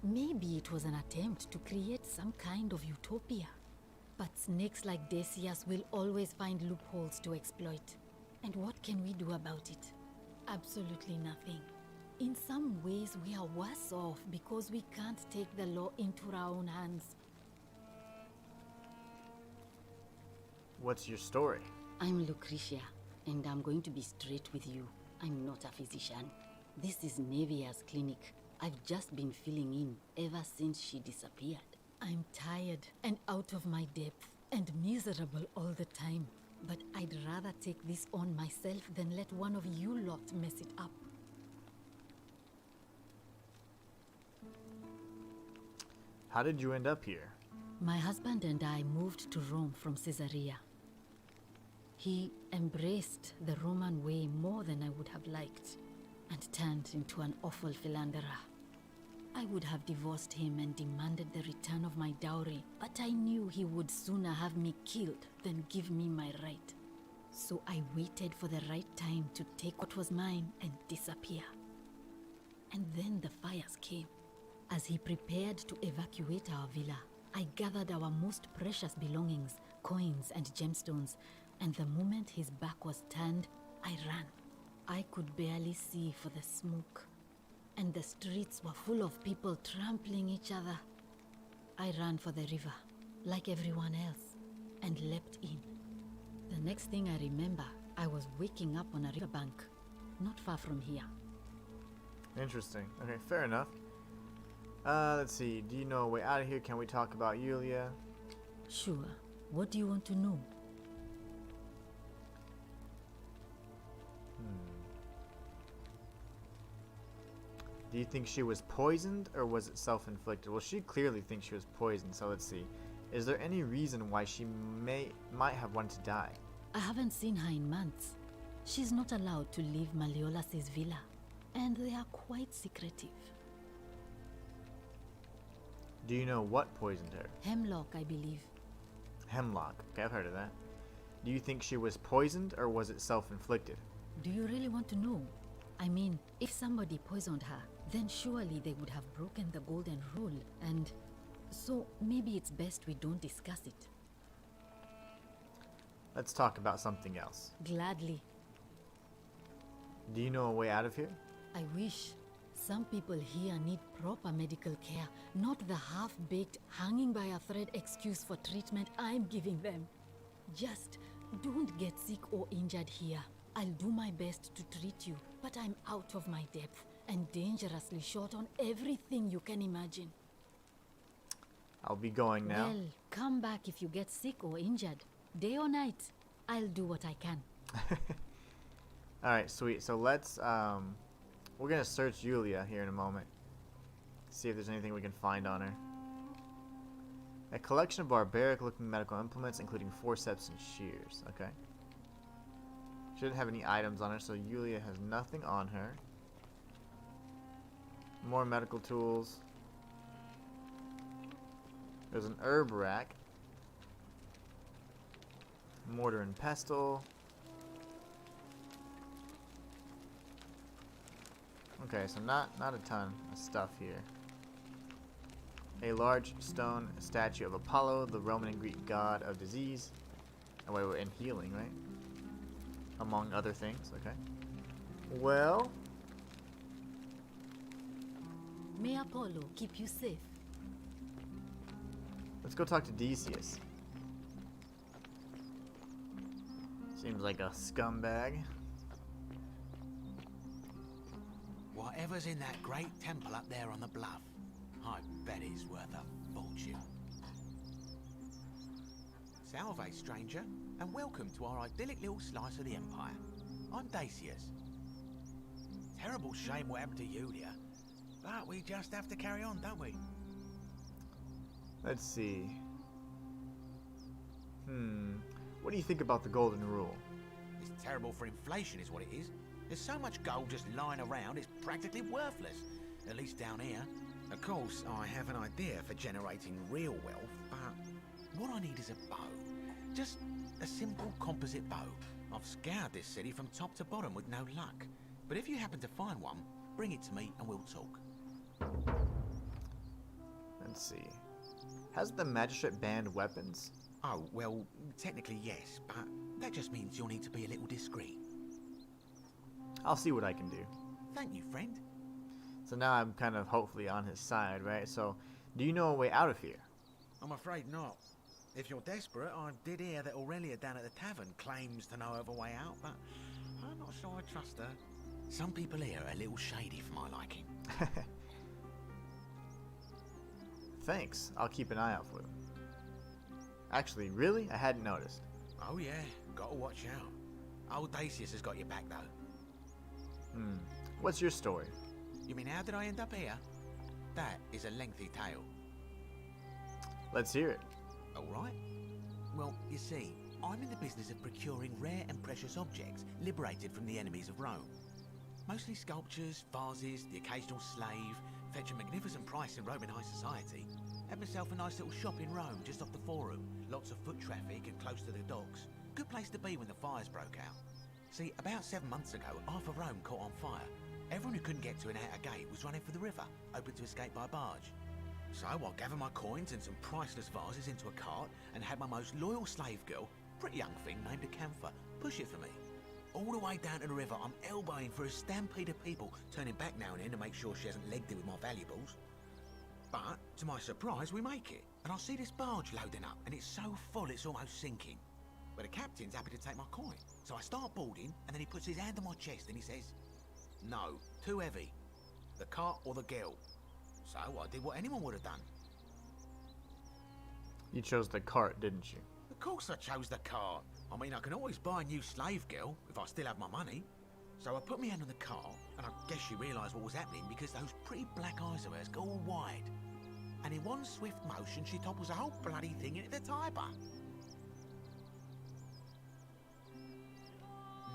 Speaker 9: Maybe it was an attempt to create some kind of utopia. But snakes like Decius will always find loopholes to exploit. And what can we do about it? Absolutely nothing. In some ways, we are worse off because we can't take the law into our own hands.
Speaker 1: What's your story?
Speaker 9: I'm Lucretia, and I'm going to be straight with you. I'm not a physician. This is Nevia's clinic. I've just been filling in ever since she disappeared. I'm tired and out of my depth and miserable all the time. But I'd rather take this on myself than let one of you lot mess it up.
Speaker 1: How did you end up here?
Speaker 9: My husband and I moved to Rome from Caesarea. He embraced the Roman way more than I would have liked, and turned into an awful philanderer. I would have divorced him and demanded the return of my dowry, but I knew he would sooner have me killed than give me my right. So I waited for the right time to take what was mine and disappear. And then the fires came. As he prepared to evacuate our villa, I gathered our most precious belongings, coins and gemstones, and the moment his back was turned, I ran. I could barely see for the smoke, and the streets were full of people trampling each other. I ran for the river, like everyone else, and leapt in. The next thing I remember, I was waking up on a riverbank, not far from here.
Speaker 1: Interesting. Okay, fair enough. Let's see. Do you know a way out of here? Can we talk about Yulia?
Speaker 9: Sure. What do you want to know?
Speaker 1: Do you think she was poisoned, or was it self-inflicted? Well, she clearly thinks she was poisoned, so let's see. Is there any reason why she might have wanted to die?
Speaker 9: I haven't seen her in months. She's not allowed to leave Malleolus' villa, and they are quite secretive.
Speaker 1: Do you know what poisoned her?
Speaker 9: Hemlock, I believe.
Speaker 1: Hemlock. Okay, I've heard of that. Do you think she was poisoned, or was it self-inflicted?
Speaker 9: Do you really want to know? I mean, if somebody poisoned her, then surely they would have broken the golden rule, and so maybe it's best we don't discuss it.
Speaker 1: Let's talk about something else.
Speaker 9: Gladly.
Speaker 1: Do you know a way out of here?
Speaker 9: I wish. Some people here need proper medical care, not the half-baked, hanging by a thread excuse for treatment I'm giving them. Just don't get sick or injured here. I'll do my best to treat you, but I'm out of my depth and dangerously short on everything you can imagine.
Speaker 1: I'll be going now.
Speaker 9: Well, come back if you get sick or injured. Day or night, I'll do what I can.
Speaker 1: Alright, sweet. So let's, we're gonna search Yulia here in a moment. See if there's anything we can find on her. A collection of barbaric-looking medical implements, including forceps and shears. Okay. She didn't have any items on her, so Yulia has nothing on her. More medical tools. There's an herb rack. Mortar and pestle. Okay, so not a ton of stuff here. A large stone statue of Apollo, the Roman and Greek god of disease. Oh wait, and healing, right? Among other things, okay. Well,
Speaker 9: May Apollo keep you safe.
Speaker 1: let's go talk to Decius. Seems like a scumbag.
Speaker 10: Whatever's in that great temple up there on the bluff, I bet it's worth a fortune. Salve, stranger, and welcome to our idyllic little slice of the Empire. I'm Decius. Terrible shame what happened to Yulia, but we just have to carry on, don't we?
Speaker 1: Let's see. What do you think about the Golden Rule?
Speaker 10: It's terrible for inflation is what it is. There's so much gold just lying around, it's practically worthless. At least down here. Of course, I have an idea for generating real wealth, but what I need is a bow. Just a simple composite bow. I've scoured this city from top to bottom with no luck. But if you happen to find one, bring it to me and we'll talk.
Speaker 1: Let's see. Has the magistrate banned weapons?
Speaker 10: Oh, well, technically yes, but that just means you'll need to be a little discreet.
Speaker 1: I'll see what I can do.
Speaker 10: Thank you, friend.
Speaker 1: So now I'm kind of hopefully on his side, right? So, do you know a way out of here?
Speaker 10: I'm afraid not. If you're desperate, I did hear that Aurelia down at the tavern claims to know of a way out, but I'm not sure I trust her. Some people here are a little shady for my liking.
Speaker 1: Thanks. I'll keep an eye out for them. Actually, really? I hadn't noticed.
Speaker 10: Oh yeah, gotta watch out. Old Decius has got your back though.
Speaker 1: What's your story?
Speaker 10: You mean how did I end up here? That is a lengthy tale.
Speaker 1: Let's hear it.
Speaker 10: Alright. Well, you see, I'm in the business of procuring rare and precious objects liberated from the enemies of Rome. Mostly sculptures, vases, the occasional slave, fetch a magnificent price in Roman high society. Had myself a nice little shop in Rome, just off the Forum. Lots of foot traffic and close to the docks. Good place to be when the fires broke out. See, about 7 months ago, half of Rome caught on fire. Everyone who couldn't get to an outer gate was running for the river, open to escape by barge. So I gathered my coins and some priceless vases into a cart and had my most loyal slave girl, pretty young thing named Acantha, push it for me. All the way down to the river, I'm elbowing for a stampede of people, turning back now and then to make sure she hasn't legged it with my valuables. But, to my surprise, we make it. And I see this barge loading up, and it's so full it's almost sinking. But the captain's happy to take my coin. So I start boarding, and then he puts his hand on my chest and he says, "No, too heavy. The cart or the girl." So I did what anyone would have done.
Speaker 1: You chose the cart, didn't you?
Speaker 10: Of course I chose the cart. I mean, I can always buy a new slave girl if I still have my money. So I put my hand on the cart, and I guess she realised what was happening because those pretty black eyes of hers go all wide. And in one swift motion, she topples the whole bloody thing into the Tiber.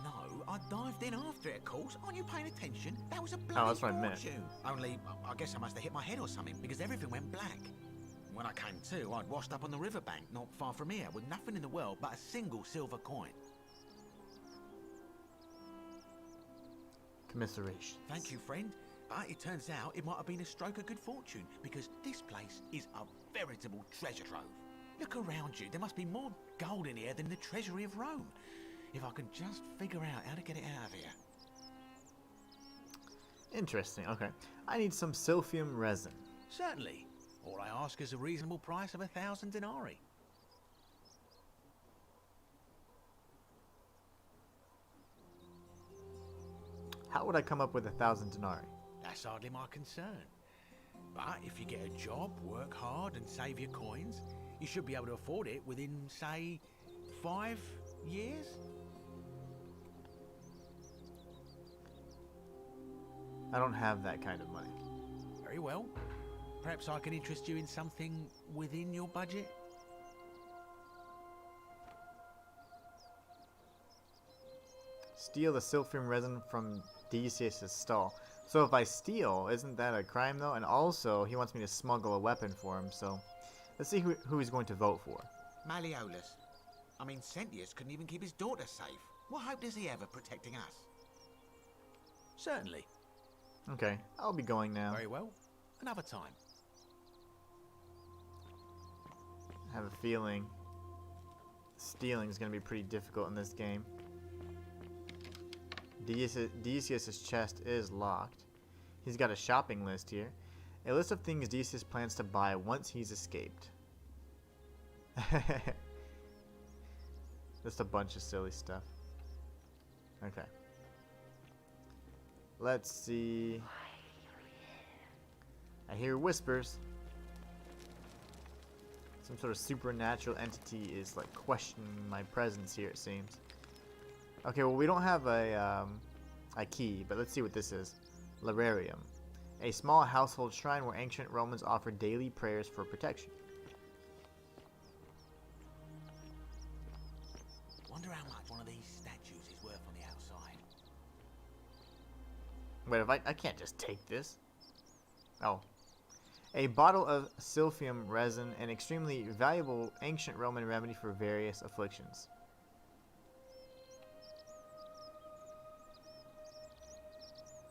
Speaker 10: No, I dived in after it, of course. Aren't you paying attention? That was a bloody
Speaker 1: that's what I meant.
Speaker 10: fortune. Only, I guess I must have hit my head or something because everything went black. When I came to, I'd washed up on the riverbank not far from here with nothing in the world but a single silver coin.
Speaker 1: Commiseration.
Speaker 10: Thank you, friend. But it turns out it might have been a stroke of good fortune because this place is a veritable treasure trove. Look around you. There must be more gold in here than the treasury of Rome. If I could just figure out how to get it out of here.
Speaker 1: Interesting. Okay. I need some silphium resin.
Speaker 10: Certainly. All I ask is a reasonable price of 1,000 denarii.
Speaker 1: How would I come up with 1,000 denarii?
Speaker 10: That's hardly my concern. But if you get a job, work hard and save your coins, you should be able to afford it within, say, 5 years?
Speaker 1: I don't have that kind of money.
Speaker 10: Very well. Perhaps I can interest you in something within your budget?
Speaker 1: Steal the silphium resin from Decius' stall. So if I steal, isn't that a crime though? And also, he wants me to smuggle a weapon for him, so let's see who he's going to vote for.
Speaker 10: Malleolus. I mean, Sentius couldn't even keep his daughter safe. What hope does he have of protecting us? Certainly.
Speaker 1: Okay, I'll be going now.
Speaker 10: Very well. Another time.
Speaker 1: I have a feeling stealing is going to be pretty difficult in this game. Decius' chest is locked. He's got a shopping list here. A list of things Decius plans to buy once he's escaped. Just a bunch of silly stuff. Okay. Let's see. I hear whispers. Some sort of supernatural entity is like questioning my presence here, it seems. Okay, well we don't have a key, but let's see what this is. Lararium. A small household shrine where ancient Romans offered daily prayers for protection.
Speaker 10: Wonder how much one of these statues is worth on the outside.
Speaker 1: Wait, if I can't just take this. Oh. A bottle of silphium resin, an extremely valuable ancient Roman remedy for various afflictions.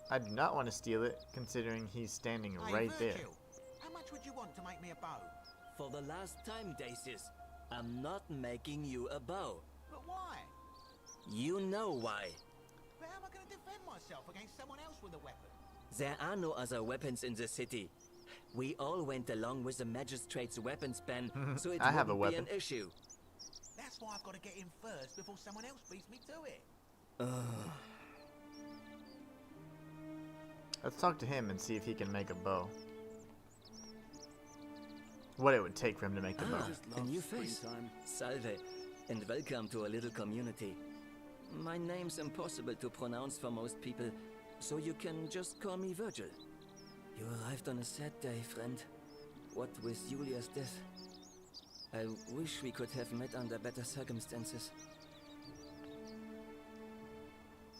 Speaker 1: I do not want to steal it, considering he's standing
Speaker 10: Hey,
Speaker 1: right there.
Speaker 10: Virgil, how much would you want to make me a bow?
Speaker 11: For the last time, Decius, I'm not making you a bow.
Speaker 10: But why?
Speaker 11: You know why.
Speaker 10: But how am I going to defend myself against someone else with a weapon?
Speaker 11: There are no other weapons in the city. We all went along with the magistrate's weapons ban, so it
Speaker 1: I have a
Speaker 11: wouldn't be
Speaker 1: weapon.
Speaker 11: an issue.
Speaker 10: That's why I've got to get in first before someone else beats me to it.
Speaker 1: Let's talk to him and see if he can make a bow. What it would take for him to make the bow.
Speaker 11: A new face. Salve, and welcome to a little community. My name's impossible to pronounce for most people, so you can just call me Virgil. You arrived on a sad day, friend. What with Julia's death? I wish we could have met under better circumstances.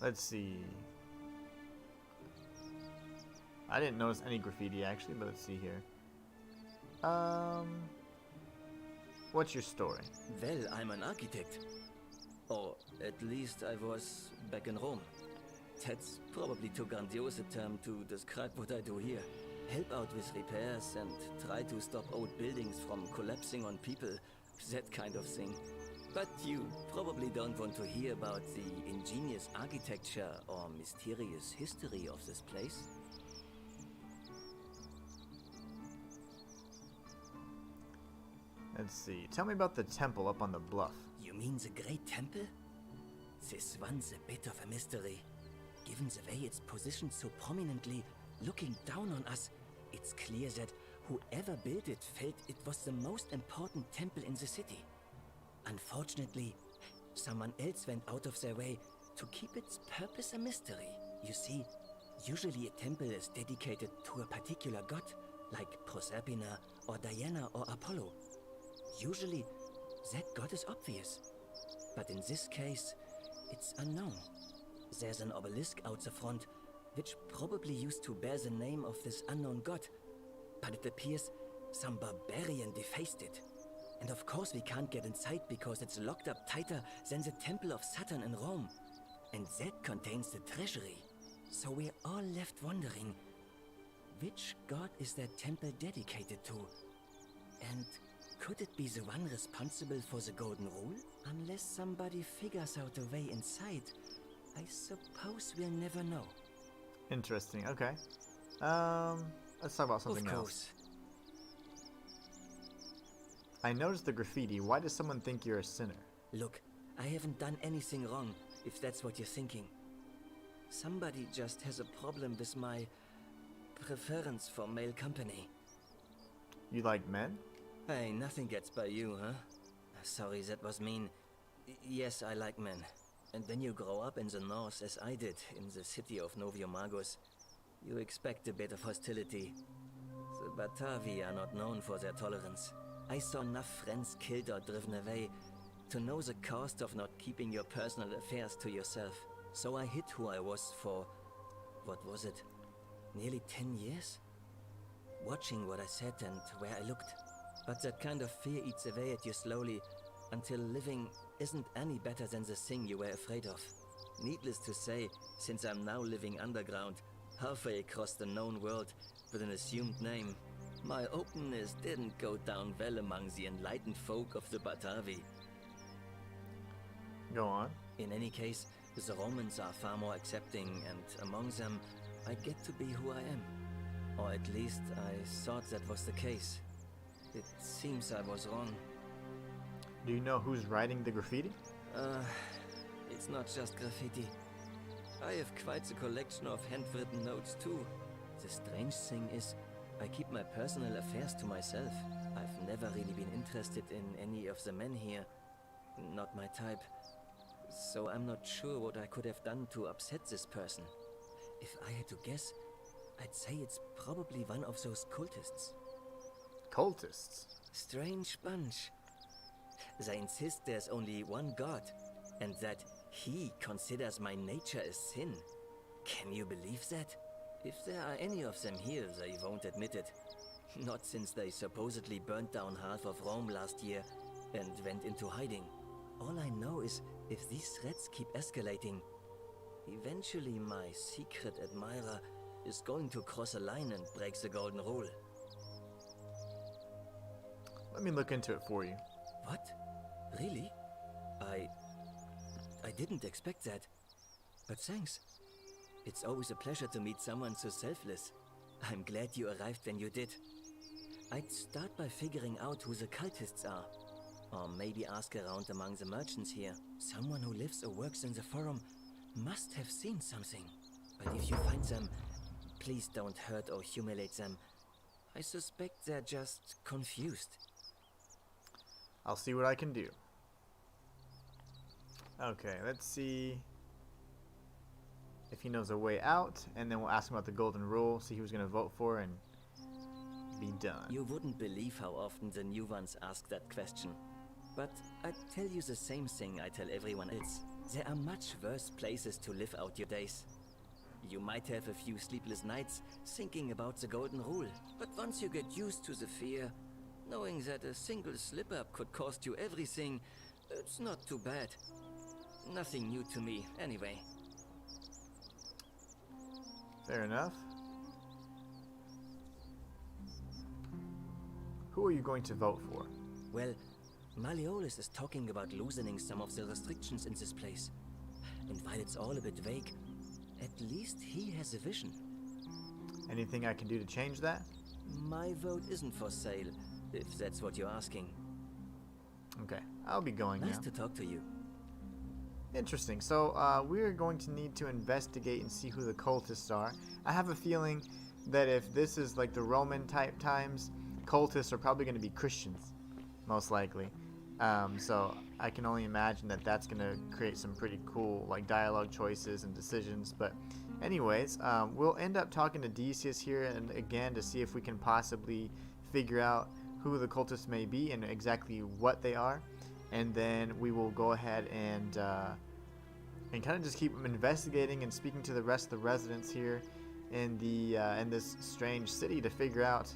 Speaker 1: Let's see. I didn't notice any graffiti actually, but let's see here. What's your story?
Speaker 11: Well, I'm an architect. Or at least I was back in Rome. That's probably too grandiose a term to describe what I do here. Help out with repairs and try to stop old buildings from collapsing on people. That kind of thing. But you probably don't want to hear about the ingenious architecture or mysterious history of this place.
Speaker 1: Let's see. Tell me about the temple up on the bluff.
Speaker 11: You mean the Great Temple? This one's a bit of a mystery. Given the way it's positioned so prominently, looking down on us, it's clear that whoever built it felt it was the most important temple in the city. Unfortunately, someone else went out of their way to keep its purpose a mystery. You see, usually a temple is dedicated to a particular god, like Proserpina or Diana or Apollo. Usually, that god is obvious. But in this case, it's unknown. There's an obelisk out the front, which probably used to bear the name of this unknown god. But it appears some barbarian defaced it. And of course we can't get inside because it's locked up tighter than the Temple of Saturn in Rome. And that contains the treasury. So we're all left wondering, which god is that temple dedicated to? And could it be the one responsible for the Golden Rule? Unless somebody figures out a way inside, I suppose we'll never know.
Speaker 1: Interesting. Okay. Let's talk about something else. I noticed the graffiti. Why does someone think you're a sinner?
Speaker 11: Look, I haven't done anything wrong, if that's what you're thinking. Somebody just has a problem with my preference for male company.
Speaker 1: You like men?
Speaker 11: Hey, nothing gets by you, huh? Sorry, that was mean. Yes, I like men. And when you grow up in the north, as I did, in the city of Noviomagus, you expect a bit of hostility. The Batavi are not known for their tolerance. I saw enough friends killed or driven away to know the cost of not keeping your personal affairs to yourself. So I hid who I was for, what was it, nearly 10 years? Watching what I said and where I looked. But that kind of fear eats away at you slowly, until living isn't any better than the thing you were afraid of. Needless to say, since I'm now living underground, halfway across the known world with an assumed name, my openness didn't go down well among the enlightened folk of the Batavi.
Speaker 1: Go on.
Speaker 11: In any case, the Romans are far more accepting, and among them, I get to be who I am. Or at least I thought that was the case. It seems I was wrong.
Speaker 1: Do you know who's writing the graffiti?
Speaker 11: It's not just graffiti. I have quite a collection of handwritten notes too. The strange thing is, I keep my personal affairs to myself. I've never really been interested in any of the men here. Not my type. So I'm not sure what I could have done to upset this person. If I had to guess, I'd say it's probably one of those cultists.
Speaker 1: Cultists?
Speaker 11: Strange bunch. They insist there's only one god, and that he considers my nature a sin. Can you believe that? If there are any of them here, they won't admit it. Not since they supposedly burnt down half of Rome last year and went into hiding. All I know is, if these threats keep escalating, eventually my secret admirer is going to cross a line and break the Golden Rule.
Speaker 1: Let me look into it for you.
Speaker 11: What? Really? I didn't expect that. But thanks. It's always a pleasure to meet someone so selfless. I'm glad you arrived when you did. I'd start by figuring out who the cultists are. Or maybe ask around among the merchants here. Someone who lives or works in the forum must have seen something. But if you find them, please don't hurt or humiliate them. I suspect they're just confused.
Speaker 1: I'll see what I can do. Okay, let's see if he knows a way out, and then we'll ask him about the Golden Rule, see who he's going to vote for, and be done.
Speaker 11: You wouldn't believe how often the new ones ask that question. But I'd tell you the same thing I tell everyone else. There are much worse places to live out your days. You might have a few sleepless nights thinking about the Golden Rule, but once you get used to the fear, knowing that a single slip-up could cost you everything, it's not too bad. Nothing new to me, anyway.
Speaker 1: Fair enough. Who are you going to vote for?
Speaker 11: Well, Malleolus is talking about loosening some of the restrictions in this place. And while it's all a bit vague, at least he has a vision.
Speaker 1: Anything I can do to change that?
Speaker 11: My vote isn't for sale, if that's what you're asking.
Speaker 1: Okay, I'll be going
Speaker 11: Nice
Speaker 1: now.
Speaker 11: to talk to you.
Speaker 1: Interesting. So we're going to need to investigate and see who the cultists are. I have a feeling that if this is like the Roman type times, cultists are probably going to be Christians, most likely. So I can only imagine that that's going to create some pretty cool like dialogue choices and decisions. But anyways, we'll end up talking to Decius here and again to see if we can possibly figure out who the cultists may be and exactly what they are. And then we will go ahead and kind of just keep investigating and speaking to the rest of the residents here in the in this strange city to figure out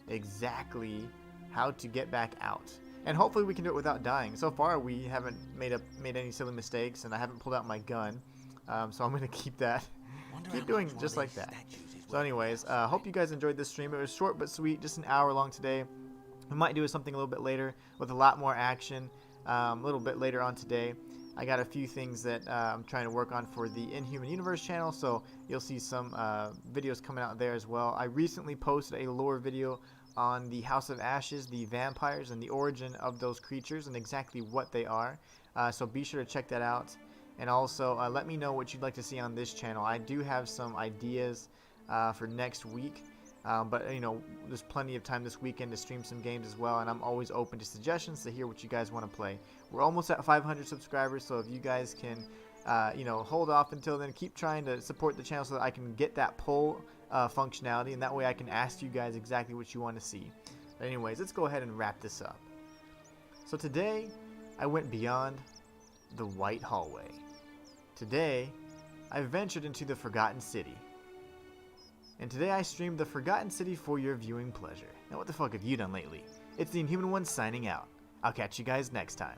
Speaker 1: exactly how to get back out. And hopefully we can do it without dying. So far we haven't made any silly mistakes, and I haven't pulled out my gun. So I'm gonna keep doing just like that. So anyways, hope you guys enjoyed this stream. It was short but sweet, just an hour long today. We might do something a little bit later with a lot more action a little bit later on today. I got a few things that I'm trying to work on for the Inhuman Universe channel, so you'll see some videos coming out there as well. I recently posted a lore video on the House of Ashes, the vampires, and the origin of those creatures and exactly what they are. So be sure to check that out. And also let me know what you'd like to see on this channel. I do have some ideas for next week. But, you know, there's plenty of time this weekend to stream some games as well, and I'm always open to suggestions to hear what you guys want to play. We're almost at 500 subscribers, so if you guys can, you know, hold off until then, keep trying to support the channel so that I can get that poll functionality, and that way I can ask you guys exactly what you want to see. But anyways, let's go ahead and wrap this up. So today, I went beyond the White Hallway. Today, I ventured into the Forgotten City. And today I streamed the Forgotten City for your viewing pleasure. Now what the fuck have you done lately? It's the Inhuman One signing out. I'll catch you guys next time.